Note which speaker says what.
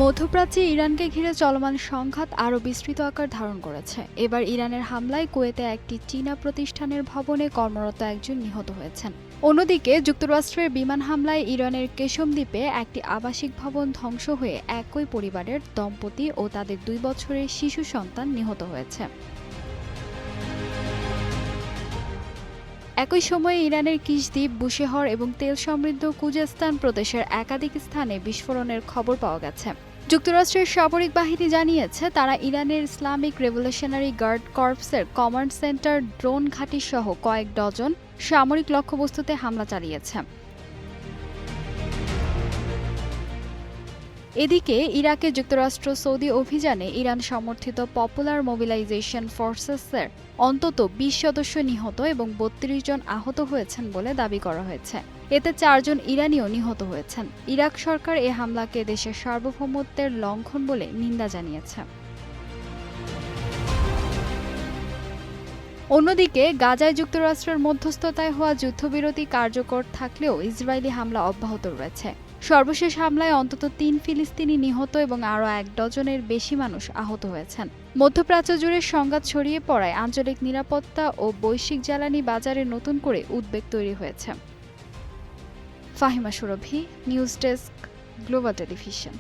Speaker 1: মধ্যপ্রাচ্যে ইরানকে ঘিরে চলমান সংঘাত আরও বিস্তৃত আকার ধারণ করেছে। এবার ইরানের হামলায় কুয়েতে একটি চীনা প্রতিষ্ঠানের ভবনে কর্মরত একজন নিহত হয়েছেন। অন্যদিকে যুক্তরাষ্ট্রের বিমান হামলায় ইরানের কেশম দ্বীপে একটি আবাসিক ভবন ধ্বংস হয়ে একই পরিবারের দম্পতি ও তাদের 2 বছরের শিশু সন্তান নিহত হয়েছে। একই সময়ে ইরানের কিশদ্বীপ, বুশেহর এবং তেল সমৃদ্ধ খুজেস্তান প্রদেশের একাধিক স্থানে বিস্ফোরণের খবর পাওয়া গেছে। যুক্তরাষ্ট্রের সামরিক বাহিনী জানিয়েছে তারা ইরানের ইসলামিক রেভলিউশনারি গার্ড কর্পসের কমান্ড সেন্টার, ড্রোন ঘাঁটি সহ কয়েক ডজন সামরিক লক্ষ্যবস্তুতে হামলা চালিয়েছে। এদিকে ইরাকে যুক্তরাষ্ট্র সৌদি অভিযানে ইরান সমর্থিত পপুলার মোবিলাইজেশন ফোর্সেসের অন্তত 20 সদস্য নিহত এবং 32 জন আহত হয়েছেন বলে দাবি করা হয়েছে। এতে 4 জন ইরানিও নিহত হয়েছেন। ইরাক সরকার এ হামলাকে দেশের সার্বভৌমত্বের লঙ্ঘন বলে নিন্দা জানিয়েছে। অন্যদিকে গাজায় যুক্তরাষ্ট্রের মধ্যস্থতায় হওয়া যুদ্ধবিরতি কার্যকর থাকলেও ইসরায়েলি হামলা অব্যাহত রয়েছে। সর্বশেষ হামলায় অন্তত 3 ফিলিস্তিনি নিহত এবং আরও 1 ডজনের বেশি মানুষ আহত হয়েছেন। মধ্যপ্রাচ্য জুড়ে সংঘাত ছড়িয়ে পড়ায় আঞ্চলিক নিরাপত্তা ও বৈশ্বিক জ্বালানি বাজারে নতুন করে উদ্বেগ তৈরি হয়েছে। ফাহিমা সুরভি, নিউজ ডেস্ক, গ্লোবাল টেলিভিশন।